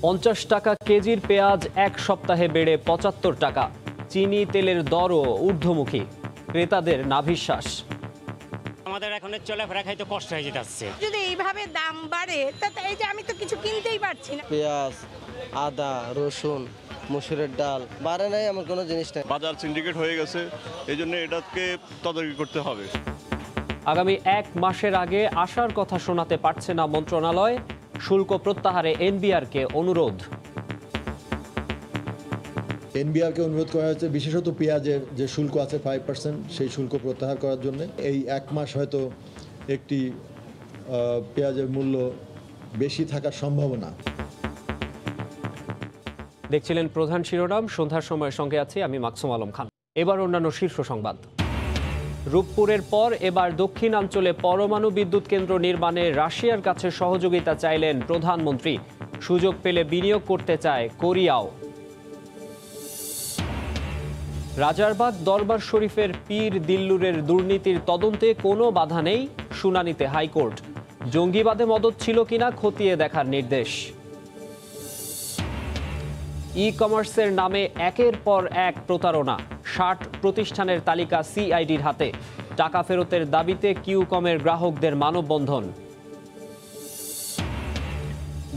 50 টাকা কেজির পেঁয়াজ এক সপ্তাহে বেড়ে 75 টাকা। চিনি তেলের দরও ঊর্ধ্বমুখী, ক্রেতাদের নাভিশ্বাস। আমাদের এখন চলাফেরা খাইতে কষ্ট হয়ে যাচ্ছে। যদি এইভাবে দাম বাড়ে তাতে এই যে আমি তো কিছু কিনতেই পারছি না। পেঁয়াজ, আদা, রসুন, মসুরের ডাল বাড়ে নাই, আমার কোনো জিনিস নেই। বাজার সিন্ডিকেট হয়ে গেছে, এই জন্য এটাকে তদারকি করতে হবে। আগামী 1 মাসের আগে আসার কথা শোনাতে পারছে না মন্ত্রণালয়। শুল্ক প্রত্যাহারে এনবিআরকে অনুরোধ। এনবিআরকে অনুরোধ করা হয়েছে বিশেষত পেঁয়াজের যে শুল্ক আছে 5%, সেই শুল্ক প্রত্যাহার করার জন্য। এই 1 মাস হয়তো একটি পেঁয়াজের মূল্য বেশি থাকার সম্ভাবনা। দেখছিলেন প্রধান শিরোনাম। সন্ধ্যার সময়ের সঙ্গে আছি আমি মাকসুম আলম খান। এবার অন্যান্য শীর্ষ সংবাদ। রূপপুরের পর এবার দক্ষিণাঞ্চলে পরমাণু বিদ্যুৎ কেন্দ্র নির্মাণে রাশিয়ার কাছে সহযোগিতা চাইলেন প্রধানমন্ত্রী। সুযোগ পেলে বিনিয়োগ করতে চায় কোরিয়াও। রাজারবাগ দরবার শরীফের পীর দিল্লুরের দুর্নীতির তদন্তে কোনো বাধা নেই, শুনানিতে হাইকোর্ট। জঙ্গিবাদে মদদ ছিল কিনা খতিয়ে দেখার নির্দেশ। ই কমার্সের নামে একের পর এক প্রতারণা, 60 প্রতিষ্ঠানের তালিকা সিআইডির হাতে। টাকা ফেরতের দাবিতে কিউকমের গ্রাহকদের মানববন্ধন।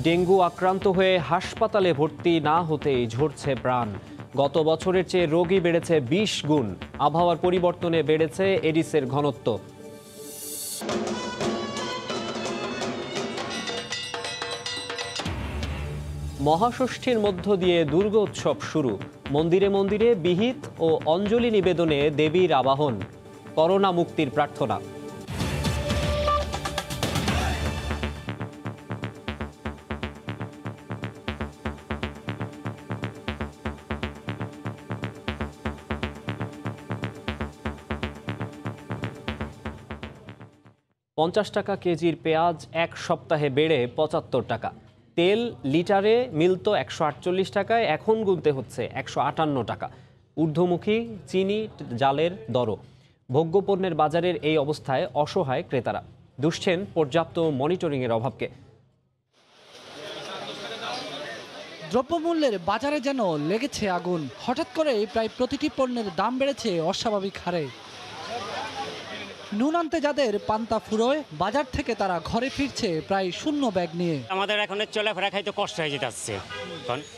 ডেঙ্গু আক্রান্ত হয়ে হাসপাতালে ভর্তি না হতেই ঝরছে প্রাণ। গত বছরের চেয়ে রোগী বেড়েছে 20 গুণ। আবহাওয়ার পরিবর্তনে বেড়েছে এডিসের ঘনত্ব। মহাষষ্ঠীর মধ্য দিয়ে দুর্গোৎসব শুরু। মন্দিরে মন্দিরে বিহিত ও অঞ্জলি নিবেদনে দেবীর আবাহন। করোনা মুক্তির প্রার্থনা। $50 টাকা কেজির পেঁয়াজ এক সপ্তাহে বেড়ে 75 টাকা। তেল লিটারে মিলত 148 টাকায়, এখন গুনতে হচ্ছে 158 টাকা। ঊর্ধ্বমুখী চিনি জালের দরও। ভোগ্যপণ্যের বাজারের এই অবস্থায় অসহায় ক্রেতারা দুষছেন পর্যাপ্ত মনিটরিংয়ের অভাবকে। দ্রব্যমূল্যের বাজারে যেন লেগেছে আগুন। হঠাৎ করে প্রায় প্রতিটি পণ্যের দাম বেড়েছে অস্বাভাবিক হারে। নুন আনতে যাদের পান্তা ফুরোয়, বাজার থেকে তারা ঘরে ফিরছে প্রায় শূন্য ব্যাগ নিয়ে। আমাদের এখন চলাফেরা খাইতে কষ্ট হয়ে যাচ্ছে,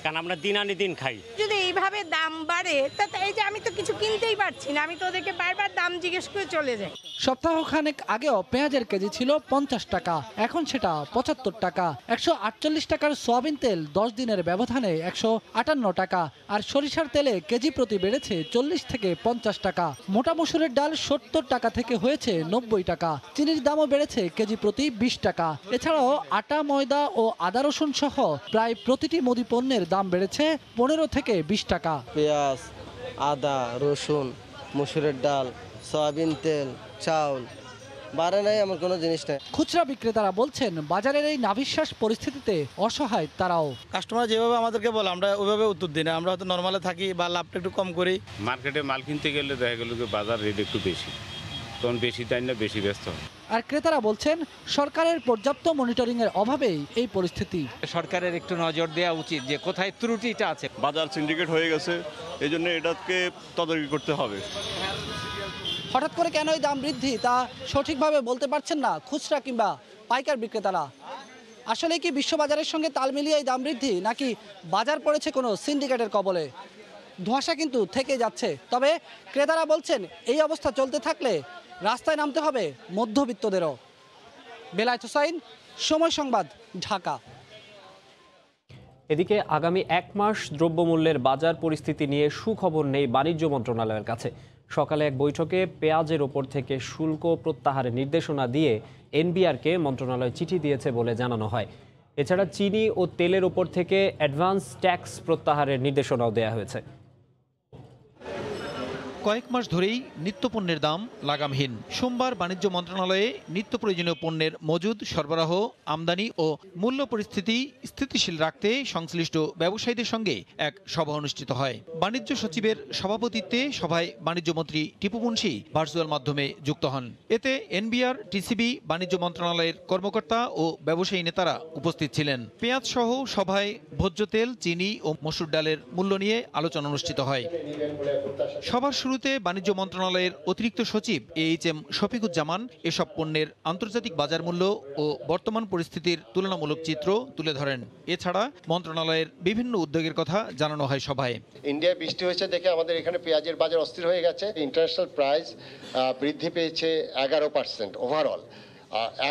কারণ আমরা দিন আনি দিন খাই। যদি এইভাবে দাম বাড়ে তাতে এই যে আমি তো কিছু কিনতেই পারছি না। আমি তো ওদেরকে বারবার দাম জিজ্ঞেস করে চলে যাই। সপ্তাহখানেক আগেও পেঁয়াজের কেজি ছিল 50 টাকা, এখন সেটা 75 টাকা। 148 টাকার সয়াবিন তেল 10 দিনের ব্যবধানে 158 টাকা। আর সরিষার তেলে কেজি প্রতি বেড়েছে 40 থেকে 50 টাকা। মোটা মসুরের ডাল 70 টাকা থেকে হয়েছে 90 টাকা। চিনির দামও বেড়েছে কেজি প্রতি 20 টাকা। এছাড়াও আটা, ময়দা ও আদা রসুন সহ প্রায় প্রতিটি মুদি পণ্যের দাম বেড়েছে 15 থেকে 20 টাকা। পেঁয়াজ, আদা, রসুন, মসুরের ডাল, সয়াবিন তেল, চাউল বাড়ে নাই, আমার কোনো জিনিস নেই। খুচরা বিক্রেতারা বলছেন বাজারের এই নাভিশ্বাস পরিস্থিতিতে অসহায় তারাও। কাস্টমার যেভাবে আমাদেরকে বলে আমরা ওইভাবে উত্তর দিই না। আমরা হয়তো নর্মালে থাকি বা লাভটা একটু কম করি। মার্কেটে মাল কিনতে গেলে দেখা গেল যে বাজার রেট একটু বেশি, তখন বেশি তাই না বেশি ব্যস্ত হয়। আর ক্রেতারা বলছেন সরকারের পর্যাপ্ত মনিটরিংয়ের অভাবেই এই পরিস্থিতি। সরকারের একটু নজর দেওয়া উচিত যে কোথায় ত্রুটিটা আছে। বাজার সিন্ডিকেট হয়ে গেছে, এই জন্য এটাকে তদারকি করতে হবে। হঠাৎ করে কেন এই দাম বৃদ্ধি তা সঠিকভাবে বলতে পারছেন না খুচরা কিংবা পাইকার বিক্রেতারা। আসলে কি বিশ্ববাজারের সঙ্গে তাল মিলিয়ে এই দাম বৃদ্ধি, নাকি বাজার পড়েছে কোনো সিন্ডিকেটের কবলে? ধোঁয়াশা কিন্তু থেকে যাচ্ছে। তবে ক্রেতারা বলছেন এই অবস্থা চলতে থাকলে রাস্তায় নামতে হবে মধ্যবিত্তদেরও। বেলায়েত হোসাইন, সময় সংবাদ, ঢাকা। এদিকে আগামী 1 মাস দ্রব্যমূল্যের বাজার পরিস্থিতি নিয়ে সুখবর নেই বাণিজ্য মন্ত্রণালয়ের কাছে। সকালে এক বৈঠকে পেঁয়াজের ওপর থেকে শুল্ক প্রত্যাহারের নির্দেশনা দিয়ে এনবিআরকে মন্ত্রণালয় চিঠি দিয়েছে বলে জানানো হয়। এছাড়া চিনি ও তেলের ওপর থেকে অ্যাডভান্স ট্যাক্স প্রত্যাহারের নির্দেশনাও দেওয়া হয়েছে। কয়েক মাস ধরেই নিত্যপণ্যের দাম লাগামহীন। সোমবার বাণিজ্য মন্ত্রণালয়ে নিত্য প্রয়োজনীয় পণ্যের মজুদ, সরবরাহ, আমদানি ও মূল্য পরিস্থিতি স্থিতিশীল রাখতে সংশ্লিষ্ট ব্যবসায়ীদের সঙ্গে এক সভা অনুষ্ঠিত হয়। বাণিজ্য সচিবের সভাপতিত্বে সভায় বাণিজ্যমন্ত্রী টিপু মুনশি ভার্চুয়াল মাধ্যমে যুক্ত হন। এতে এনবিআর, টিসিবি, বাণিজ্য মন্ত্রণালয়ের কর্মকর্তা ও ব্যবসায়ী নেতারা উপস্থিত ছিলেন। পেঁয়াজ সহ সভায় ভোজ্য তেল, চিনি ও মসুর ডালের মূল্য নিয়ে আলোচনা অনুষ্ঠিত হয়। সভার শুরুতে বাণিজ্য মন্ত্রণালয়ের অতিরিক্ত সচিব AHM শফিকুজ্জামান এসব পণ্যের আন্তর্জাতিক বাজার মূল্য ও বর্তমান পরিস্থিতির তুলনামূলক চিত্র তুলে ধরেন। এছাড়া মন্ত্রণালয়ের বিভিন্ন উদ্যোগের কথা জানানো হয় সভায়। ইন্ডিয়ায় বৃষ্টি হয়েছে দেখে আমাদের এখানে পেঁয়াজের বাজার অস্থির হয়ে গেছে। ইন্টারন্যাশনাল প্রাইস বৃদ্ধি পেয়েছে 11% ওভারঅল।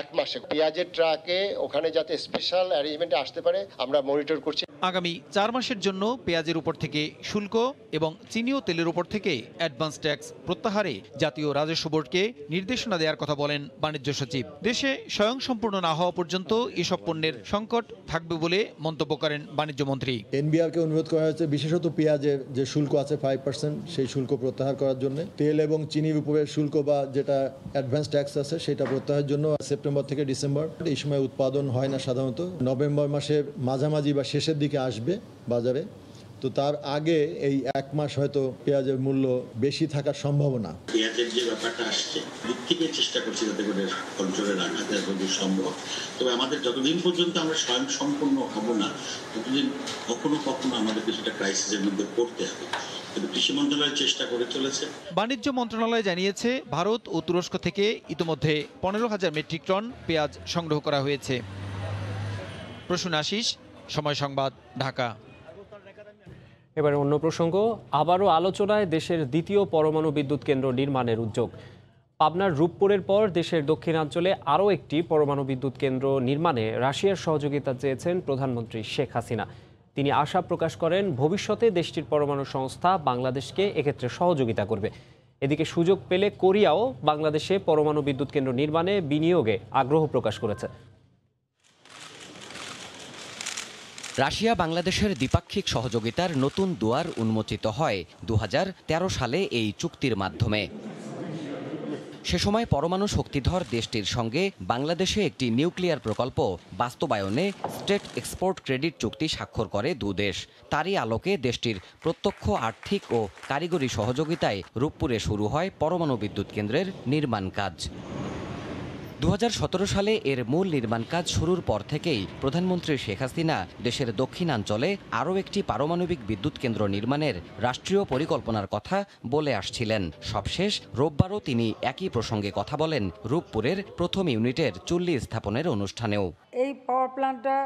এক মাসে পেঁয়াজের ট্রাকে ওখানে যাতে স্পেশাল অ্যারেঞ্জমেন্টে আসতে পারে আমরা মনিটর করছি। আগামী 4 মাসের জন্য পেঁয়াজের উপর থেকে শুল্ক এবং চিনি ও তেলের উপর থেকে অ্যাডভান্স ট্যাক্স প্রত্যাহারে জাতীয় রাজস্ব বোর্ডকে নির্দেশনা দেওয়ার কথা বলেন বাণিজ্য সচিব। দেশে স্বয়ংসম্পূর্ণ না হওয়া পর্যন্ত এসব পণ্যের সংকট থাকবে বলে মন্তব্য করেন বাণিজ্যমন্ত্রী। এনবিআরকে অনুরোধ করা হয়েছে বিশেষত পেঁয়াজের যে শুল্ক আছে 5%, সেই শুল্ক প্রত্যাহার করার জন্য। তেল এবং চিনির উপরের শুল্ক বা যেটা অ্যাডভান্স ট্যাক্স আছে সেটা প্রত্যাহারের জন্য সেপ্টেম্বর থেকে ডিসেম্বর এই সময় উৎপাদন হয় না, সাধারণত নভেম্বর মাসের মাঝামাঝি বা শেষের দিকে আসবে বাজারে। তো তার আগে এই 1 মাস হয়তো পেঁয়াজের মূল্য বেশি থাকার সম্ভাবনা। পেঁয়াজের যে ব্যাপারটা আসছে দিক থেকে চেষ্টা করছি যাতে করে কন্ট্রোলে রাখা যতদূর সম্ভব। তবে আমাদের যতদিন পর্যন্ত আমরা স্বয়ং সম্পূর্ণ হব না ততদিন কখনো আমাদেরকে সেটা ক্রাইসিসের মধ্যে পড়তে হবে। কিন্তু কৃষি মন্ত্রণালয় চেষ্টা করে চলেছে। বাণিজ্য মন্ত্রণালয় জানিয়েছে ভারত ও তুরস্ক থেকে ইতিমধ্যে 15,000 মেট্রিক টন পেঁয়াজ সংগ্রহ করা হয়েছে। প্রসূন আশিস, সময় সংবাদ, ঢাকা। এবার অন্য প্রসঙ্গ, আবারও আলোচনায় দেশের দ্বিতীয় পরমাণু বিদ্যুৎ কেন্দ্র নির্মাণের উদ্যোগ। পাবনার রূপপুরের পর দেশের দক্ষিণাঞ্চলে আরও একটি পরমাণু বিদ্যুৎ কেন্দ্র নির্মাণে রাশিয়ার সহযোগিতা চেয়েছেন প্রধানমন্ত্রী শেখ হাসিনা। তিনি আশা প্রকাশ করেন ভবিষ্যতে দেশটির পরমাণু সংস্থা বাংলাদেশকে এক্ষেত্রে সহযোগিতা করবে। এদিকে সুযোগ পেলে কোরিয়াও বাংলাদেশে পরমাণু বিদ্যুৎ কেন্দ্র নির্মাণে বিনিয়োগে আগ্রহ প্রকাশ করেছে। রাশিয়া বাংলাদেশের দ্বিপাক্ষিক সহযোগিতার নতুন দুয়ার উন্মোচিত হয় 2013 সালে এই চুক্তির মাধ্যমে। সে সময় পরমাণু শক্তিধর দেশটির সঙ্গে বাংলাদেশে একটি নিউক্লিয়ার প্রকল্প বাস্তবায়নে স্টেট এক্সপোর্ট ক্রেডিট চুক্তি স্বাক্ষর করে দুদেশ। তারই আলোকে দেশটির প্রত্যক্ষ আর্থিক ও কারিগরি সহযোগিতায় রূপপুরে শুরু হয় পরমাণু বিদ্যুৎ কেন্দ্রের নির্মাণ কাজ। 2017 সালে এর মূল নির্মাণ কাজ শুরুর পর থেকেই প্রধানমন্ত্রী শেখ হাসিনা দেশের দক্ষিণাঞ্চলে আরও একটি পারমাণবিক বিদ্যুৎ কেন্দ্র নির্মাণের রাষ্ট্রীয় পরিকল্পনার কথা বলে আসছিলেন। সবশেষ রোববারও তিনি একই প্রসঙ্গে কথা বলেন রূপপুরের প্রথম ইউনিটের চুল্লি স্থাপনের অনুষ্ঠানেও। এই পাওয়ার প্ল্যান্টটা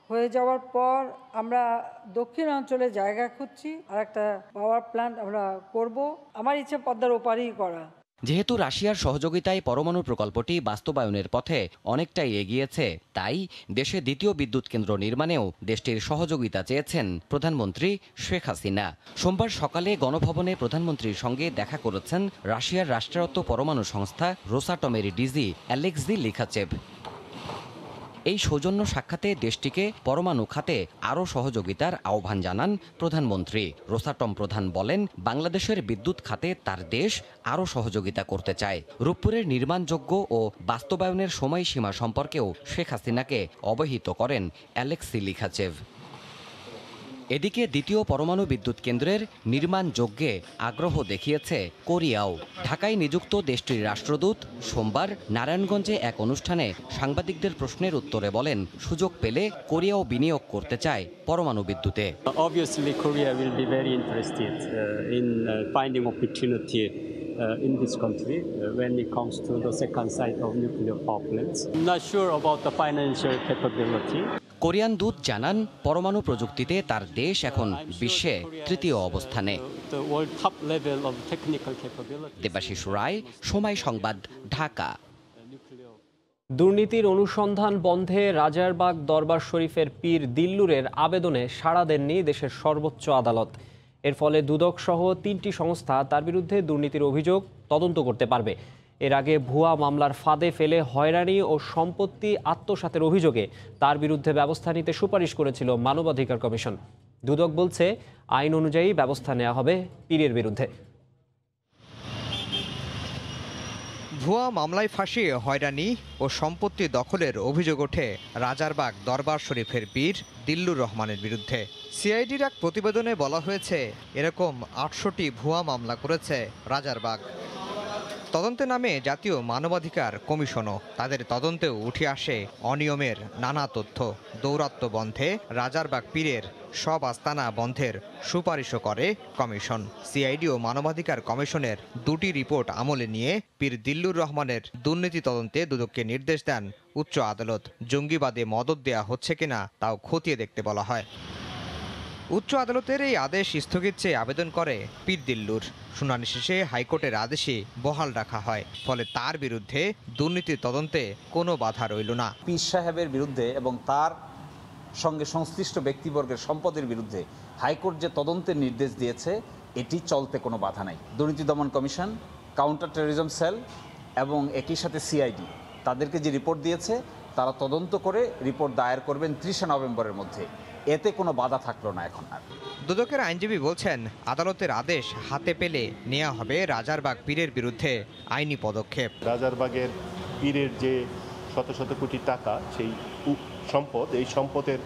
হয়ে যাওয়ার পর আমরা দক্ষিণাঞ্চলে জায়গা খুঁজছি, আর একটা পাওয়ার প্ল্যান্ট আমরা করব। আমার ইচ্ছে পদ্মার ওপারেই করা। যেহেতু রাশিয়ার সহযোগিতায় পরমাণু প্রকল্পটি বাস্তবায়নের পথে অনেকটাই এগিয়েছে, তাই দেশে দ্বিতীয় বিদ্যুৎ কেন্দ্র নির্মাণেও দেশটির সহযোগিতা চেয়েছেন প্রধানমন্ত্রী শেখ হাসিনা। সোমবার সকালে গণভবনে প্রধানমন্ত্রীর সঙ্গে দেখা করেছেন রাশিয়ার রাষ্ট্রায়ত্ত পরমাণু সংস্থা রোসাটমের ডিজি অ্যালেক্সি লিখাচেভ। এই সৌজন্য সাক্ষাতে দেশটিকে পরমাণু খাতে আরও সহযোগিতার আহ্বান জানান প্রধানমন্ত্রী। রোসাটম প্রধান বলেন, বাংলাদেশের বিদ্যুৎ খাতে তার দেশ আরও সহযোগিতা করতে চায়। রূপপুরের নির্মাণযোগ্য ও বাস্তবায়নের সময়সীমা সম্পর্কেও শেখ হাসিনাকে অবহিত করেন অ্যালেক্সি লিখাচেভ। এদিকে দ্বিতীয় পরমাণু বিদ্যুৎ কেন্দ্রের নির্মাণ যজ্ঞে আগ্রহ দেখিয়েছে কোরিয়াও। ঢাকায় নিযুক্ত দেশটির রাষ্ট্রদূত সোমবার নারায়ণগঞ্জে এক অনুষ্ঠানে সাংবাদিকদের প্রশ্নের উত্তরে বলেন, সুযোগ পেলে কোরিয়াও বিনিয়োগ করতে চায় পরমাণু বিদ্যুতে। Obviously, Korea will be very interested in finding opportunity in this country when it comes to the second site of nuclear power plants. I'm not sure about the financial capability. Korean দূত জানান, পরমাণু প্রযুক্তিতে তার দেশ এখন বিশ্বে তৃতীয় অবস্থানে। দেবাশিস রায়, সময় সংবাদ, ঢাকা। দুর্নীতির অনুসন্ধান বন্ধে রাজারবাগ দরবার শরীফের পীর দিল্লুরের আবেদনে সাড়া দেননি দেশের সর্বোচ্চ আদালত। এর ফলে দুদক সহ 3টি সংস্থা তার বিরুদ্ধে দুর্নীতির অভিযোগ তদন্ত করতে পারবে। এর আগে ভুয়া মামলার ফাঁদে ফেলে হয়রানি ও সম্পত্তি আত্মসাতের অভিযোগে তার বিরুদ্ধে ব্যবস্থা নিতে সুপারিশ করেছিল মানবাধিকার কমিশন। দুদক বলছে, আইন অনুযায়ী ব্যবস্থা নেওয়া হবে পীরের বিরুদ্ধে। ভুয়া মামলায় ফাঁসিয়ে হয়রানি ও সম্পত্তি দখলের অভিযোগ ওঠে রাজারবাগ দরবার শরীফের পীর দিল্লুর রহমানের বিরুদ্ধে। সিআইডির এক প্রতিবেদনে বলা হয়েছে এরকম 800টি ভুয়া মামলা করেছে রাজারবাগ। তদন্তে নামে জাতীয় মানবাধিকার কমিশনও। তাদের তদন্তেও উঠে আসে অনিয়মের নানা তথ্য। দৌরাত্ম্য বন্ধে রাজারবাগ পীরের সব আস্তানা বন্ধের সুপারিশও করে কমিশন। সিআইডি ও মানবাধিকার কমিশনের দুটি রিপোর্ট আমলে নিয়ে পীর দিল্লুর রহমানের দুর্নীতি তদন্তে দুদককে নির্দেশ দেন উচ্চ আদালত। জঙ্গিবাদে মদত দেয়া হচ্ছে কিনা তাও খতিয়ে দেখতে বলা হয়। উচ্চ আদালতের এই আদেশ স্থগিত চেয়ে আবেদন করে পীর দিল্লুর। শুনানি শেষে হাইকোর্টের আদেশে বহাল রাখা হয়। ফলে তার বিরুদ্ধে দুর্নীতির তদন্তে কোনো বাধা রইল না। পীর সাহেবের বিরুদ্ধে এবং তার সঙ্গে সংশ্লিষ্ট ব্যক্তিবর্গের সম্পদের বিরুদ্ধে হাইকোর্ট যে তদন্তের নির্দেশ দিয়েছে এটি চলতে কোনো বাধা নাই। দুর্নীতি দমন কমিশন, কাউন্টার টেররিজম সেল এবং একই সাথে সিআইডি তাদেরকে যে রিপোর্ট দিয়েছে তারা তদন্ত করে রিপোর্ট দায়ের করবেন 30 নভেম্বরের মধ্যে। এতে কোনো বাধা থাকলো না এখন আর। দুদকের আইনজীবী বলছেন আদালতের আদেশ হাতে পেলে নেওয়া হবে রাজারবাগ পীরের বিরুদ্ধে আইনি পদক্ষেপ। রাজারবাগের পীরের যে শত শত কোটি টাকা সেই সম্পদ, এই সম্পদের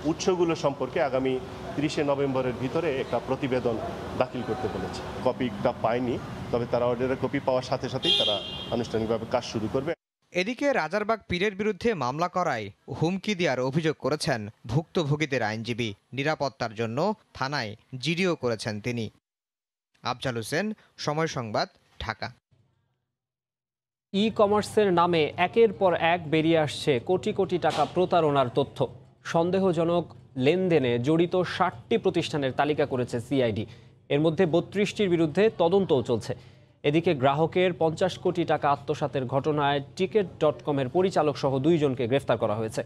উৎসগুলো সম্পর্কে আগামী 30 নভেম্বরের ভিতরে একটা প্রতিবেদন দাখিল করতে বলেছে। কপিটা পায়নি, তবে তারা অর্ডারের কপি পাওয়ার সাথে সাথেই তারা আনুষ্ঠানিকভাবে কাজ শুরু করবে। এদিকে রাজারবাগ পীরের বিরুদ্ধে মামলা করায় হুমকি দেওয়ার অভিযোগ করেছেন ভুক্তভোগীদের আইনজীবী। নিরাপত্তার জন্য থানায় জিডিও করেছেন তিনি। আফজাল হোসেন, সময় সংবাদ, ঢাকা। ই কমার্সের নামে একের পর এক বেরিয়ে আসছে কোটি কোটি টাকা প্রতারণার তথ্য। সন্দেহজনক লেনদেনে জড়িত 60টি প্রতিষ্ঠানের তালিকা করেছে সিআইডি। এর মধ্যে 32টির বিরুদ্ধে তদন্তও চলছে। এদিকে গ্রাহকের 50 কোটি টাকা আত্মসাতের ঘটনায় টিকেট.কমের পরিচালক সহ 2 জনকে গ্রেফতার করা হয়েছে।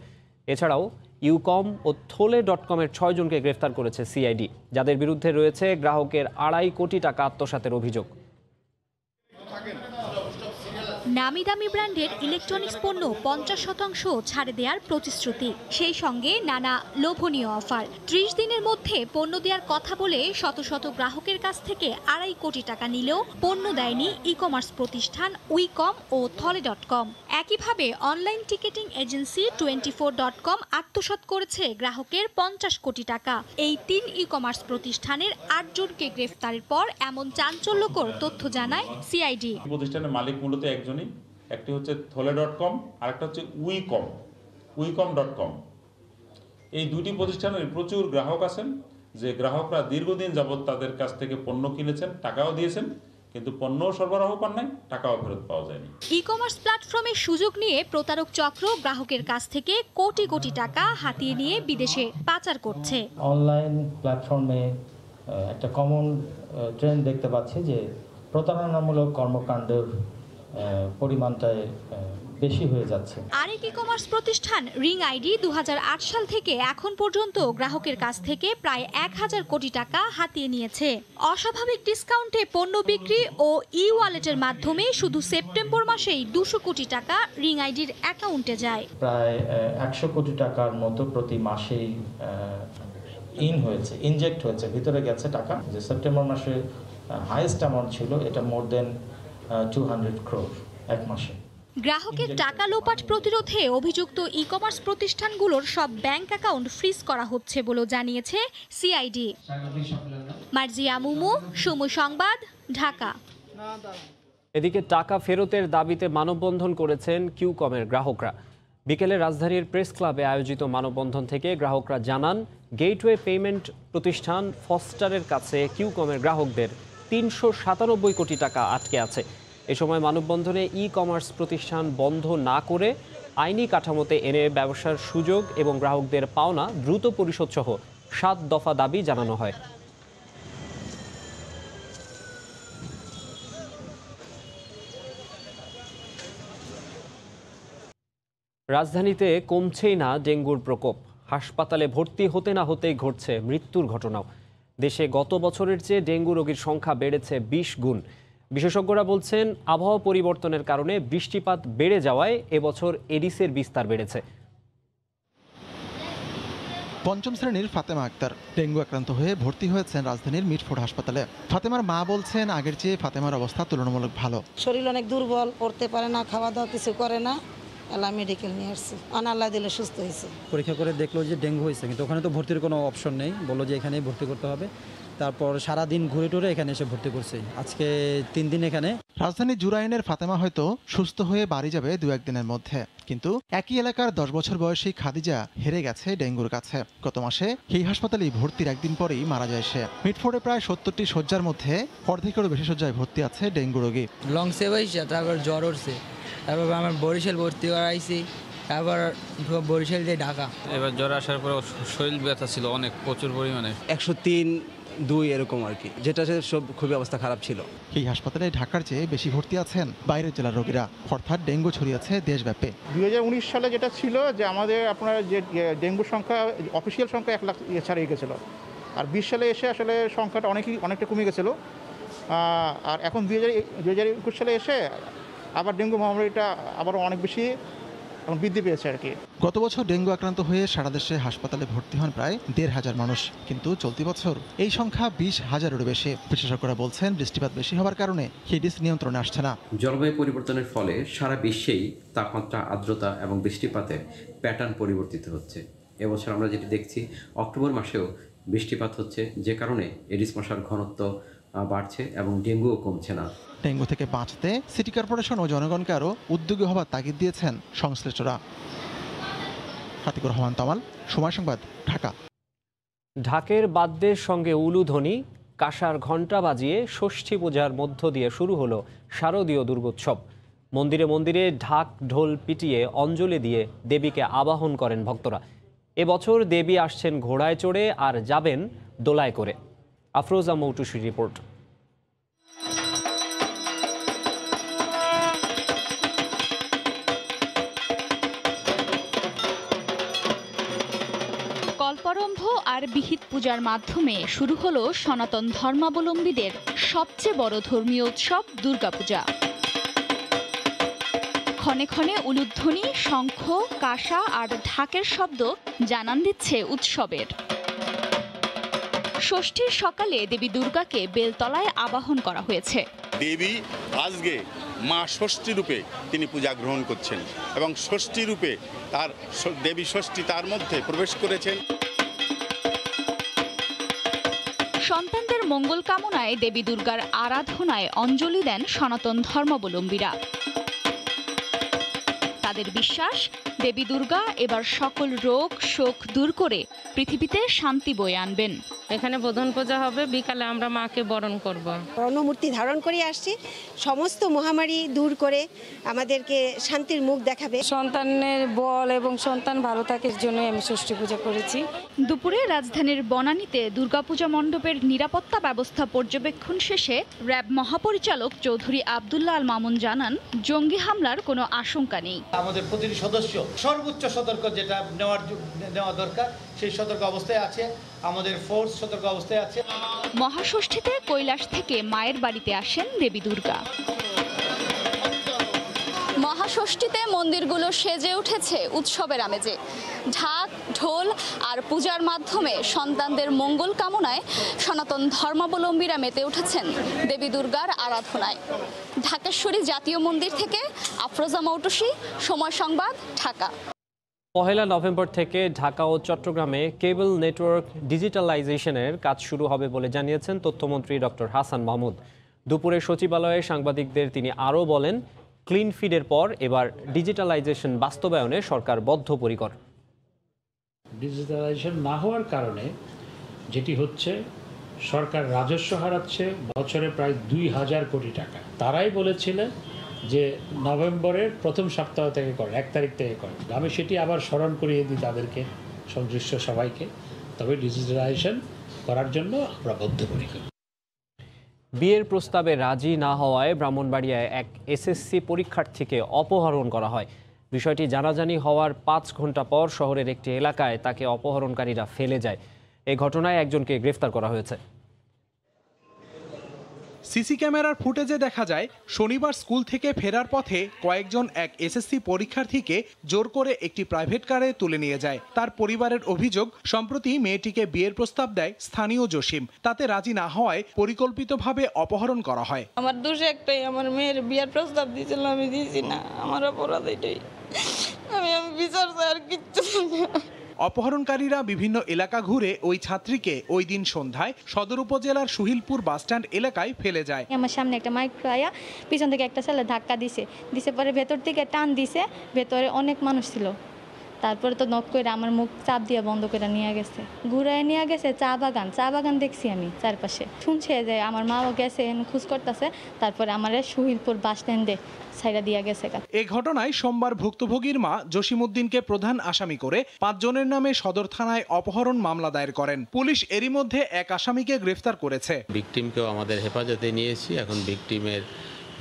এছাড়াও ইউকম ও থলে.কমের 6 জনকে গ্রেফতার করেছে সিআইডি, যাদের বিরুদ্ধে রয়েছে গ্রাহকের 2.5 কোটি টাকা আত্মসাতের অভিযোগ। নামি দামি ব্র্যান্ডের ইলেকট্রনিক্স পণ্য 50% ছাড়ে দেওয়ার প্রতিশ্রুতি, সেই সঙ্গে নানা লোভনীয় অফার। 30 দিনের মধ্যে পণ্য দেওয়ার কথা বলে শত শত গ্রাহকের কাছ থেকে 2.5 কোটি টাকা নিলেও পণ্য দেয়নি ই কমার্স প্রতিষ্ঠান উইকম ও থলে.কম। একইভাবে অনলাইন টিকেটিং এজেন্সি 24.com আত্মসাৎ করেছে গ্রাহকের 50 কোটি টাকা। এই 3 ই কমার্স প্রতিষ্ঠানের 8 জনকে গ্রেফতারের পর এমন চাঞ্চল্যকর তথ্য জানায় সিআইডি। প্রতিষ্ঠানের মালিক মূলত একজনই, একটি হচ্ছে থলে.কম আর একটা হচ্ছে উইকম.com। এই দুটি প্রতিষ্ঠানের প্রচুর গ্রাহক আছেন, যে গ্রাহকরা দীর্ঘদিন যাবৎ তাদের কাছ থেকে পণ্য কিনেছেন, টাকাও দিয়েছেন, কিন্তু পণ্যও সরবরাহ পান নাই, টাকাও ফেরত পাওয়া যায়নি। ই কমার্স প্ল্যাটফর্মের সুযোগ নিয়ে প্রতারক চক্র গ্রাহকের কাছ থেকে কোটি কোটি টাকা হাতিয়ে নিয়ে বিদেশে পাচার করছে। অনলাইন প্ল্যাটফর্মে একটা কমন ট্রেন্ড দেখতে পাচ্ছি যে প্রতারণামূলক কর্মকাণ্ডের পরিমাণটাই বেশি হয়ে যাচ্ছে। আরেক ই কমার্স প্রতিষ্ঠান রিং আইডি 2008 সাল থেকে এখন পর্যন্ত গ্রাহকের কাছ থেকে প্রায় 1000 কোটি টাকা হাতিয়ে নিয়েছে। অস্বাভাবিক ডিসকাউন্টে পণ্য বিক্রি ও ই ওয়ালেটের মাধ্যমে শুধু সেপ্টেম্বর মাসেই 200 কোটি টাকা রিং আইডির অ্যাকাউন্টে যায়। প্রায় 100 কোটি টাকার মতো প্রতি মাসেই ইনজেক্ট হয়েছে, ভিতরে গেছে টাকা। যে সেপ্টেম্বর মাসে হাইয়েস্ট অ্যামাউন্ট ছিল, এটা মোর দেন 200 crore এক মাসে। গ্রাহকের টাকা লোপাট প্রতিরোধে অভিযুক্ত ই কমার্স প্রতিষ্ঠানগুলোর সব ব্যাংক অ্যাকাউন্ট ফ্রিজ করা হচ্ছে বলেও জানিয়েছে সিআইডি। মার্জিয়া মুমু, সময় সংবাদ, ঢাকা। এদিকে টাকা ফেরতের দাবিতে মানববন্ধন করেছেন কিউকমের গ্রাহকরা। বিকেলে রাজধানীর প্রেস ক্লাবে আয়োজিত মানববন্ধন থেকে গ্রাহকরা জানান, গেটওয়ে পেমেন্ট প্রতিষ্ঠান ফস্টারের কাছে কিউকমের গ্রাহকদের 397 কোটি টাকা আটকে আছে। এ সময় মানববন্ধনে ই কমার্স প্রতিষ্ঠান বন্ধ না করে আইনি কাঠামোতে এনে ব্যবসার সুযোগ এবং গ্রাহকদের পাওনা দ্রুত পরিশোধ সহ 7 দফা দাবি জানানো হয়। রাজধানীতে কমছেই না ডেঙ্গুর প্রকোপ। হাসপাতালে ভর্তি হতে না হতেই ঘটছে মৃত্যুর ঘটনাও। দেশে গত বছরের চেয়ে ডেঙ্গু রোগীর সংখ্যা বেড়েছে 20 গুণ। বিশেষজ্ঞরা বলছেন, আবহাওয়া পরিবর্তনের কারণে বৃষ্টিপাত বেড়ে যাওয়ায় এবছর এডিসের বিস্তার বেড়েছে। পঞ্চম শ্রেণীর ফাতেমা আক্তার ডেঙ্গু আক্রান্ত হয়ে ভর্তি হয়েছেন রাজধানীর মিটফোর্ড হাসপাতালে। ফাতেমার মা বলছেন আগের চেয়ে ফাতেমার অবস্থা তুলনামূলক ভালো। শরীর অনেক দুর্বল, পড়তে পারে না, খাওয়া দাওয়া কিছু করে না। এলা মেডিকেল নিয়ে আসছি, আল্লাহ দিলে সুস্থ হয়েছে। পরীক্ষা করে দেখলো যে ডেঙ্গু হয়েছে, কিন্তু ওখানে তো ভর্তির কোনো অপশন নেই, বললো যে এখানেই ভর্তি করতে হবে। তারপর সারাদিন ঘুরে টুরে এখানে এসে ভর্তি করছে, আজকে 3 দিন এখানে। রাজধানী জুরাইনের ফাতেমা হয়তো সুস্থ হয়ে বাড়ি যাবে 2-1 দিনের মধ্যে, কিন্তু একই এলাকার 10 বছর বয়সী খাদিজা হেরে গেছে ডেঙ্গুর কাছে। গত মাসে এই হাসপাতালেই ভর্তির একদিন পরেই মারা যায় সে। মিটফোর্ডে প্রায় 70টি শয্যার মধ্যে অর্ধেকেরও বেশি শয্যায় ভর্তি আছে ডেঙ্গু রোগী। লং সেভাইসা, তারপর জ্বর উঠছে, তারপর আমার বরিশাল ভর্তি করাইছি, তারপর বরিশাল দিয়ে ঢাকা। এবার জ্বর আসার পর শরীর ব্যথা ছিল অনেক, প্রচুর পরিমাণে। 103-2 এরকম আর কি, যেটা সব খুবই অবস্থা খারাপ ছিল। এই হাসপাতালে ঢাকার চেয়ে বেশি ভর্তি আছেন বাইরের জেলার রোগীরা, অর্থাৎ ডেঙ্গু ছড়িয়েছে দেশব্যাপী। 2019 সালে যেটা ছিল যে আমাদের আপনার যে ডেঙ্গুর সংখ্যা, অফিসিয়াল সংখ্যা 1 লাখ ছাড়িয়ে গেছিল, আর 20 সালে এসে আসলে সংখ্যাটা অনেকটা কমে গেছিলো। আর এখন 2021 সালে এসে আবার ডেঙ্গু মহামারীটা আবারও অনেক বেশি বৃদ্ধি পেয়েছে আর কি। গত বছর ডেঙ্গু আক্রান্ত হয়ে সারা দেশে হাসপাতালে ভর্তি হন প্রায় 1,500 মানুষ, কিন্তু চলতি বছর এই সংখ্যা 20,000-এরও বেশি। বিশেষজ্ঞরা বলছেন বৃষ্টিপাত বেশি হওয়ার কারণে হিডিস নিয়ন্ত্রণে আসছে না। জলবায়ু পরিবর্তনের ফলে সারা বিশ্বেই তাপমাত্রা, আর্দ্রতা এবং বৃষ্টিপাতের প্যাটার্ন পরিবর্তিত হচ্ছে। এবছর আমরা যেটি দেখছি, অক্টোবর মাসেও বৃষ্টিপাত হচ্ছে, যে কারণে এডিস মশার ঘনত্ব বাড়ছে এবং ডেঙ্গুও কমছে না। ডেঙ্গু থেকে বাঁচতে সিটি কর্পোরেশন ও জনগণকে আরও উদ্যোগী হবার তাগিদ দিয়েছেন সংশ্লিষ্টরা। হাতিকুর রহমান তামাল, সময় সংবাদ, ঢাকা। ঢাকের বাদ্যের সঙ্গে উলুধ্বনি, কাঁসার ঘণ্টা বাজিয়ে ষষ্ঠী পূজার মধ্য দিয়ে শুরু হলো শারদীয় দুর্গোৎসব। মন্দিরে মন্দিরে ঢাক ঢোল পিটিয়ে অঞ্জলি দিয়ে দেবীকে আবাহন করেন ভক্তরা। এবছর দেবী আসছেন ঘোড়ায় চড়ে আর যাবেন দোলায় করে। আফরোজা মৌটুসির রিপোর্ট। কল্পারম্ভ আর বিহিত পূজার মাধ্যমে শুরু হলো সনাতন ধর্মাবলম্বীদের সবচেয়ে বড় ধর্মীয় উৎসব দুর্গাপূজা। ক্ষণে ক্ষণে উলুধ্বনি, শঙ্খ, কাঁসা আর ঢাকের শব্দ জানান দিচ্ছে উৎসবের। ষষ্ঠীর সকালে দেবী দুর্গাকে বেলতলায় আবাহন করা হয়েছে। দেবী আজকে মা ষষ্ঠী রূপে তিনি পূজা গ্রহণ করছেন এবং ষষ্ঠী রূপে তার দেবী ষষ্ঠী তার মধ্যে প্রবেশ করেছেন। সন্তানদের মঙ্গল কামনায় দেবী দুর্গার আরাধনায় অঞ্জলি দেন সনাতন ধর্মাবলম্বীরা। তাদের বিশ্বাস, দেবী দুর্গা এবার সকল রোগ শোক দূর করে পৃথিবীতে শান্তি বয়ে আনবেন। এখানে বোধন পূজা হবে, বিকালে আমরা মাকে বরণ করব। রণমূর্তি ধারণ করে আসছি, সমস্ত মহামারী দূর করে আমাদেরকে শান্তির মুখ দেখাবে। সন্তানের বল এবং সন্তান ভালো থাকার জন্য আমি ষষ্ঠী পূজা করেছি। দুপুরে রাজধানীর বনানীতে দুর্গাপূজা মণ্ডপের নিরাপত্তা ব্যবস্থা পর্যবেক্ষণ শেষে র্যাব মহাপরিচালক চৌধুরী আব্দুল্লাহ আল মামুন জানান, জঙ্গি হামলার কোনো আশঙ্কা নেই। আমাদের প্রতিটি সদস্য সর্বোচ্চ সতর্ক যেটা নেওয়া দরকার সেই সতর্ক অবস্থায় আছে, আমাদের ফোর্স সতর্ক অবস্থায় আছে। মহাষষ্ঠীতে কৈলাস থেকে মায়ের বাড়িতে আসেন দেবী দুর্গা। মহাষষ্ঠীতে মন্দিরগুলো সেজে উঠেছে উৎসবের আমেজে। ঢাক, ঢোল আর পূজার মাধ্যমে সন্তানদের মঙ্গল কামনায় সনাতন ধর্মাবলম্বীরা মেতে উঠেছেন দেবী দুর্গার আরাধনায়। ঢাকেশ্বরী জাতীয় মন্দির থেকে আফরোজা মৌটুসি, সময় সংবাদ, ঢাকা। 1 নভেম্বর থেকে ঢাকা ও চট্টগ্রামে কেবল নেটওয়ার্ক ডিজিটালাইজেশনের কাজ শুরু হবে বলে জানিয়েছেন তথ্যমন্ত্রী ডক্টর হাসান মাহমুদ। দুপুরে সচিবালয়ে সাংবাদিকদের তিনি আরও বলেন, ক্লিন ফিডের পর এবার ডিজিটালাইজেশন বাস্তবায়নে সরকার বদ্ধপরিকর। ডিজিটালাইজেশন না হওয়ার কারণে যেটি হচ্ছে, সরকার রাজস্ব হারাচ্ছে বছরে প্রায় 2,000 কোটি টাকা। তারাই বলেছিলেন যে নভেম্বরের প্রথম সপ্তাহ থেকে করেন, 1 তারিখ থেকে করেন। আমি সেটি আবার স্মরণ করিয়ে দিই তাদেরকে, সংশ্লিষ্ট সবাইকে। তবে ডিজিটালাইজেশন করার জন্য আমরা বদ্ধপরিকর। বিয়ের প্রস্তাবে রাজি না হওয়ায় ব্রাহ্মণবাড়িয়ায় এক এসএসসি পরীক্ষার্থীকে অপহরণ করা হয়। বিষয়টি জানাজানি হওয়ার 5 ঘন্টা পর শহরের একটি এলাকায় তাকে অপহরণকারীরা ফেলে যায়। এই ঘটনায় একজনকে গ্রেফতার করা হয়েছে। সিসি ক্যামেরার ফুটেজে দেখা যায় শনিবার স্কুল থেকে ফেরার পথে কয়েকজন এক এসএসসি পরীক্ষার্থীকে জোর করে একটি প্রাইভেট কারে তুলে নিয়ে যায়। তার পরিবারের অভিযোগ, সম্প্রতি মেয়েটিকে বিয়ের প্রস্তাব দেয় স্থানীয় জসিম। তাতে রাজি না হওয়ায় পরিকল্পিতভাবে অপহরণ করা হয়। আমার দোষ একটাই, আমার মেয়ের বিয়ের প্রস্তাব দিয়েছিল, আমি দিয়েছি না। আমার অপরাধ এটাই, আমি বিচার চাই, আর কিচ্ছু না। অপহরণকারীরা বিভিন্ন এলাকা ঘুরে ওই ছাত্রীকে ওই দিন সন্ধ্যায় সদর উপজেলার সুহিলপুর বাসস্ট্যান্ড এলাকায় ফেলে যায়। আমার সামনে একটা মাইক্রো আয়া পিছন থেকে একটা ছেলে ধাক্কা দিছে পরে ভেতর থেকে টান দিছে, ভেতরে অনেক মানুষ ছিল। তারপরে তো নক করে আমার মুখ চাপ দিয়ে বন্ধ করে নিয়ে গেছে, ঘুরায় নিয়ে গেছে চা বাগান দেখছি আমি চারপাশে। শুনছে যে আমার মাও গেছে খোঁজ করতেছে, তারপরে আমার সুহিলপুর বাস স্ট্যান্ডে ছাইরা দিয়ে গেছে। এই ঘটনায় সোমবার ভুক্তভোগীর মা জসিমউদ্দিনকে প্রধান আসামি করে 5 জনের নামে সদর থানায় অপহরণ মামলা দায়ের করেন। পুলিশ এরই মধ্যে এক আসামিকে গ্রেফতার করেছে। ভিকটিমকেও আমাদের হেফাজতে নিয়েছি। এখন ভিকটিমের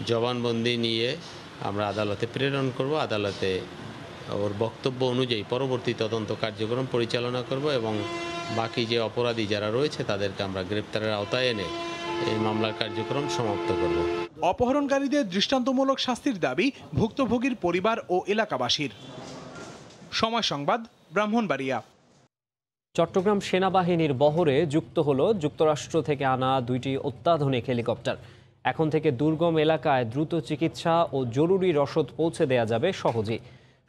জবানবন্দি নিয়ে আমরা আদালতে প্রেরণ করব। আদালতে ওর বক্তব্য অনুযায়ী পরবর্তী তদন্ত কার্যক্রম পরিচালনা করব এবং বাকি যে অপরাধী যারা রয়েছে তাদেরকে আমরা গ্রেপ্তারের আওতায় এনে এই মামলার কার্যক্রম সমাপ্ত করব। অপহরণকারীদের দৃষ্টান্তমূলক শাস্তির দাবি ভুক্তভোগীর পরিবার ও এলাকাবাসীর। সময় সংবাদ, ব্রাহ্মণবাড়িয়া। চট্টগ্রাম সেনাবাহিনীর বহরে যুক্ত হলো যুক্তরাষ্ট্র থেকে আনা 2টি অত্যাধুনিক হেলিকপ্টার। এখন থেকে দুর্গম এলাকায় দ্রুত চিকিৎসা ও জরুরি রসদ পৌঁছে দেয়া যাবে সহজেই।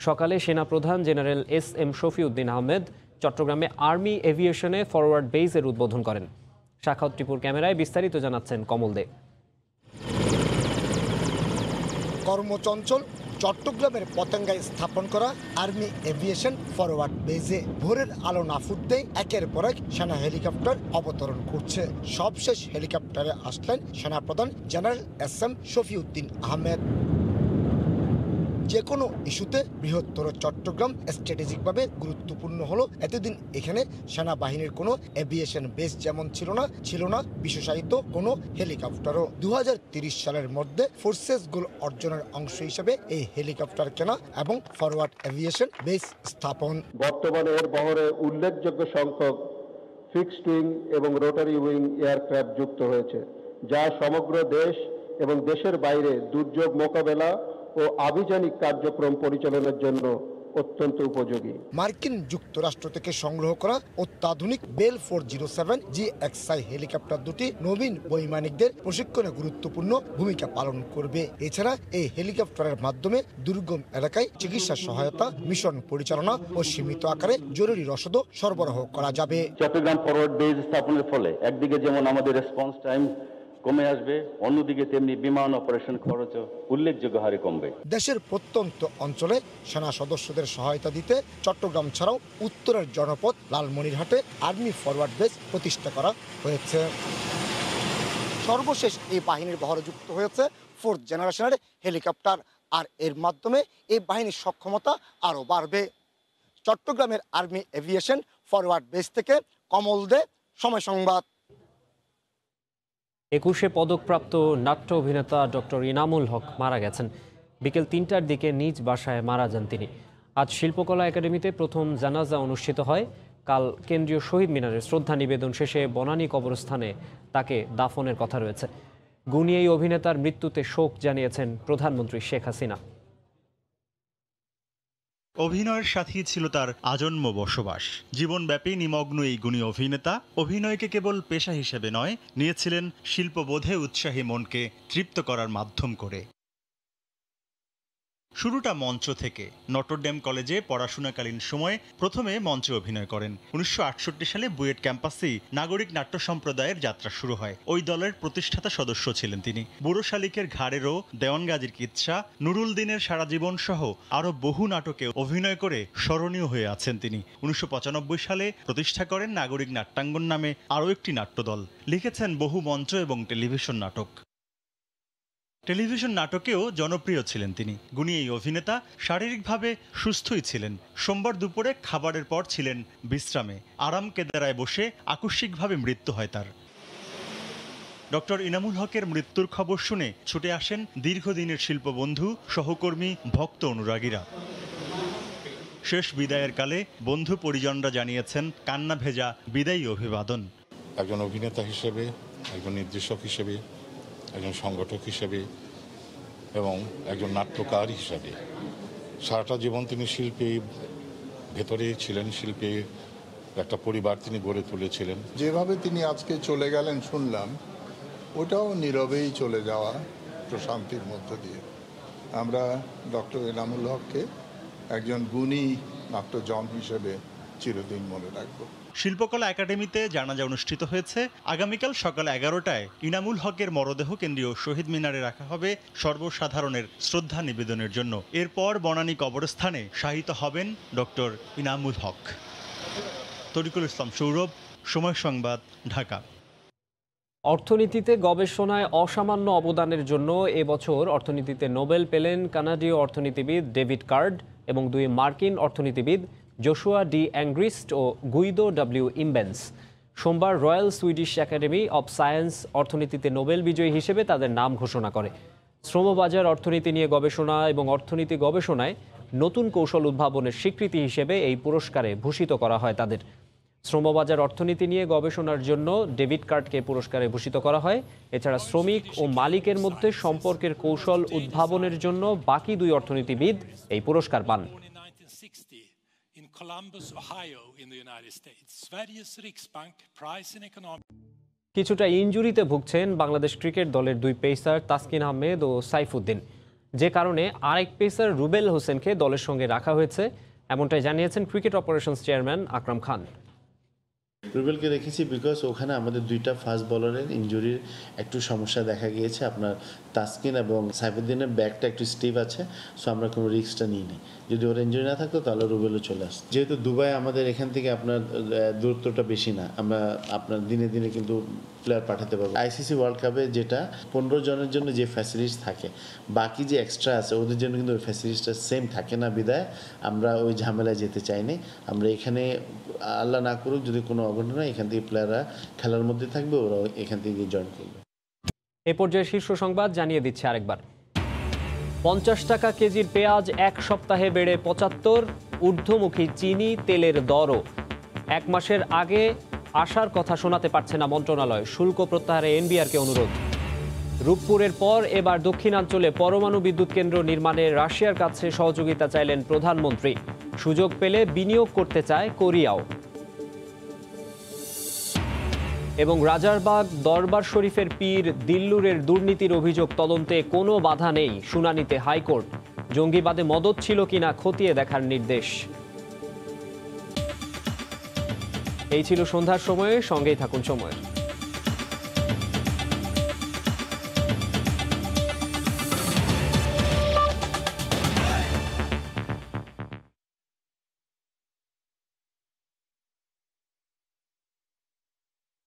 সকালে সেনাপ্রধান জেনারেল SM শফিউদ্দিন আহমেদ চট্টগ্রামে আর্মি এভিয়েশনে ফরওয়ার্ড বেসের উদ্বোধন করেন। শাখাউত টিপুর ক্যামেরায় বিস্তারিত জানাচ্ছেন কমল দে। কর্মচঞ্চল চট্টগ্রামের পতেঙ্গায় স্থাপন করা আর্মি এভিয়েশন ফরওয়ার্ড বেজে ভোরের আলো না ফুটতেই একের পর এক সেনা হেলিকপ্টার অবতরণ করছে। সবশেষ হেলিকপ্টারে আসলেন সেনাপ্রধান জেনারেল SM শফিউদ্দিন আহমেদ। যে কোনো ইস্যুতে বৃহত্তর চট্টগ্রাম স্ট্র্যাটেজিকভাবে গুরুত্বপূর্ণ হলো। এতদিন এখানে সেনাবাহিনীর কোনো এভিয়েশন বেস যেমন ছিল না বিশেষায়িত কোনো হেলিকপ্টারও। 2030 সালের মধ্যে ফোর্সেস গোল অর্জনের অংশ হিসেবে এই হেলিকপ্টার কেনা এবং ফরওয়ার্ড এভিয়েশন বেস স্থাপন। বর্তমানে এর বহরে উল্লেখযোগ্য সংখ্যক ফিক্সড উইং এবং রোটারি উইং এয়ারক্রাফট যুক্ত হয়েছে, যা সমগ্র দেশ এবং দেশের বাইরে দুর্যোগ মোকাবেলা ও আভিযানিক কার্যক্রম পরিচালনার জন্য অত্যন্ত উপযোগী। মার্কিন যুক্তরাষ্ট্র থেকে সংগ্রহ করা অত্যাধুনিক বেল 407 GXI হেলিকপ্টার দুটি নবীন বৈমানিকদের প্রশিক্ষণে গুরুত্বপূর্ণ ভূমিকা পালন করবে। এছাড়া এই হেলিকপ্টারের মাধ্যমে দুর্গম এলাকায় চিকিৎসা সহায়তা, মিশন পরিচালনা ও সীমিত আকারে জরুরি রসদও সরবরাহ করা যাবে। চট্টগ্রাম ফরওয়ার্ড বেস স্থাপনের ফলে একদিকে যেমন আমাদের রেসপন্স টাইম কমে আসবে, অন্যদিকে তেমনি বিমান অপারেশন খরচও উল্লেখযোগ্য হারে কমবে। দেশের প্রত্যন্ত অঞ্চলে সেনা সদস্যদের সহায়তা দিতে চট্টগ্রাম ছাড়াও উত্তরের জনপদ লালমনিরহাটে আর্মি ফরওয়ার্ড বেস প্রতিষ্ঠা করা হয়েছে। সর্বশেষ এই বাহিনীর বহরে যুক্ত হয়েছে 4th জেনারেশনের হেলিকপ্টার, আর এর মাধ্যমে এই বাহিনীর সক্ষমতা আরও বাড়বে। চট্টগ্রামের আর্মি এভিয়েশন ফরওয়ার্ড বেস থেকে কমল দে, সময় সংবাদ। 21শে পদকপ্রাপ্ত নাট্য অভিনেতা ডক্টর ইনামুল হক মারা গেছেন। বিকেল 3টার দিকে নিজ বাসায় মারা যান তিনি। আজ শিল্পকলা একাডেমিতে প্রথম জানাজা অনুষ্ঠিত হয়। কাল কেন্দ্রীয় শহীদ মিনারে শ্রদ্ধা নিবেদন শেষে বনানী কবরস্থানে তাকে দাফনের কথা রয়েছে। গুণী এই অভিনেতার মৃত্যুতে শোক জানিয়েছেন প্রধানমন্ত্রী শেখ হাসিনা। অভিনয়ের সাথেই ছিল তার আজন্ম বসবাস। জীবনব্যাপী নিমগ্ন এই গুণী অভিনেতা অভিনয়কে কেবল পেশা হিসেবে নয়, নিয়েছিলেন শিল্পবোধে উৎসাহী মনকে তৃপ্ত করার মাধ্যম করে। শুরুটা মঞ্চ থেকে। নটরডেম কলেজে পড়াশোনাকালীন সময়ে প্রথমে মঞ্চে অভিনয় করেন। 1968 সালে বুয়েট ক্যাম্পাসেই নাগরিক নাট্য সম্প্রদায়ের যাত্রা শুরু হয়। ওই দলের প্রতিষ্ঠাতা সদস্য ছিলেন তিনি। বুড়ো শালিকের ঘাড়েরও, দেওয়ানগাজীর কিচ্ছা, নুরুল দিনের সারা জীবন সহ আরও বহু নাটকে অভিনয় করে স্মরণীয় হয়ে আছেন তিনি। 1995 সালে প্রতিষ্ঠা করেন নাগরিক নাট্যাঙ্গন নামে আরও একটি নাট্যদল। লিখেছেন বহু মঞ্চ এবং টেলিভিশন নাটক। টেলিভিশন নাটকেও জনপ্রিয় ছিলেন তিনি। গুণী এই অভিনেতা শারীরিকভাবে সুস্থই ছিলেন। সোমবার দুপুরে খাবারের পর ছিলেন বিশ্রামে। আরাম কেদারায় বসে আকস্মিকভাবে মৃত্যু হয় তার। ডক্টর ইনামুল হকের মৃত্যুর খবর শুনে ছুটে আসেন দীর্ঘদিনের শিল্পবন্ধু, সহকর্মী, ভক্ত অনুরাগীরা। শেষ বিদায়ের কালে বন্ধু পরিজনরা জানিয়েছেন কান্না ভেজা বিদায়ী অভিবাদন। একজন অভিনেতা হিসেবে, একজন নির্দেশক হিসেবে একজন সংগঠক হিসেবে এবং একজন নাট্যকার হিসেবে। সারাটা জীবন তিনি শিল্পীর ভেতরেই ছিলেন, শিল্পীর একটা পরিবার তিনি গড়ে তুলেছিলেন। যেভাবে তিনি আজকে চলে গেলেন শুনলাম, ওটাও নীরবেই চলে যাওয়া, প্রশান্তির মধ্য দিয়ে। আমরা ডক্টর এনামুল হককে একজন গুণী নাট্যজন হিসেবে চিরদিন মনে রাখব। শিল্পকলা একাডেমিতে জানাজা অনুষ্ঠিত হয়েছে। আগামীকাল সকাল 11টায় ইনামুল হকের মরদেহ কেন্দ্রীয় শহীদ মিনারে রাখা হবে সর্বসাধারণের শ্রদ্ধা নিবেদনের জন্য। এরপর বনানী কবরস্থানে শায়িত হবেন ডক্টর ইনামুল হক। তরিকুল ইসলাম সৌরভ, সময় সংবাদ, ঢাকা। অর্থনীতিতে গবেষণায় অসামান্য অবদানের জন্য এবছর অর্থনীতিতে নোবেল পেলেন কানাডীয় অর্থনীতিবিদ ডেভিড কার্ড এবং 2 মার্কিন অর্থনীতিবিদ জোশুয়া ডি অ্যাংগ্রিস্ট ও গুইদো ডব্লিউ ইমবেন্স। সোমবার royal Swedish academy of science অর্থনীতিতে নোবেল বিজয়ী হিসেবে তাদের নাম ঘোষণা করে। শ্রমবাজার অর্থনীতি নিয়ে গবেষণা এবং অর্থনীতি গবেষণায় নতুন কৌশল উদ্ভাবনের স্বীকৃতি হিসেবে এই পুরস্কারে ভূষিত করা হয় তাদের। শ্রমবাজার অর্থনীতি নিয়ে গবেষণার জন্য ডেভিড কার্ডকে পুরস্কারে ভূষিত করা হয়। এছাড়া শ্রমিক ও মালিকের মধ্যে সম্পর্কের কৌশল উদ্ভাবনের জন্য বাকি 2 অর্থনীতিবিদ এই পুরস্কার পান। কিছুটা ইনজুরিতে ভুগছেন বাংলাদেশ ক্রিকেট দলের 2 পেসার তাসকিন আহমেদ ও সাইফুদ্দিন, যে কারণে আরেক পেসার রুবেল হোসেনকে দলের সঙ্গে রাখা হয়েছে, এমনটাই জানিয়েছেন cricket operations chairman Akram Khan. রুবেলকে রেখেছি বিকজ ওখানে আমাদের 2টা ফাস্ট বলারের ইনজুরির একটু সমস্যা দেখা গিয়েছে। আপনার তাসকিন এবং সাইফুদ্দিনের ব্যাকটা একটু স্টিভ আছে, সো আমরা কোনো রিস্কটা নিইনি। যদি ওর ইনজুরি না থাকতো তাহলে রুবেলও চলে আসতো। যেহেতু দুবাই আমাদের এখান থেকে আপনার দূরত্বটা বেশি না, আমরা আপনার দিনে দিনে কিন্তু প্লেয়ার পাঠাতে পারবো। আইসিসি ওয়ার্ল্ড কাপে যেটা 15 জনের জন্য যে ফ্যাসিলিটিস থাকে, বাকি যে এক্সট্রা আছে ওদের জন্য কিন্তু ওই ফ্যাসিলিটিসটা সেম থাকে না, বিদায় আমরা ওই ঝামেলায় যেতে চাইনি। আমরা এখানে আল্লাহ না করুক যদি কোনো অঘটন হয়, এখান থেকে প্লেয়াররা খেলার মধ্যে থাকবে, ওরা এখান থেকে জয়েন করবে। এ পর্যায়ে শীর্ষ সংবাদ জানিয়ে দিচ্ছে আরেকবার। 50 টাকা কেজির পেঁয়াজ 1 সপ্তাহে বেড়ে 75, ঊর্ধ্বমুখী চিনি তেলের দরও। 1 মাসের আগে আসার কথা শোনাতে পারছে না মন্ত্রণালয়, শুল্ক প্রত্যাহারে এনবিআরকে অনুরোধ। রূপপুরের পর এবার দক্ষিণাঞ্চলে পরমাণু বিদ্যুৎ কেন্দ্র নির্মাণে রাশিয়ার কাছে সহযোগিতা চাইলেন প্রধানমন্ত্রী। সুযোগ পেলে বিনিয়োগ করতে চায় কোরিয়াও। এবং রাজারবাগ দরবার শরীফের পীর দিল্লুরের দুর্নীতির অভিযোগ তদন্তে কোনো বাধা নেই, শুনানিতে হাইকোর্ট। জঙ্গিবাদে মদত ছিল কিনা খতিয়ে দেখার নির্দেশ। এই ছিল সন্ধ্যার সময়ে, সঙ্গেই থাকুন সময়ের।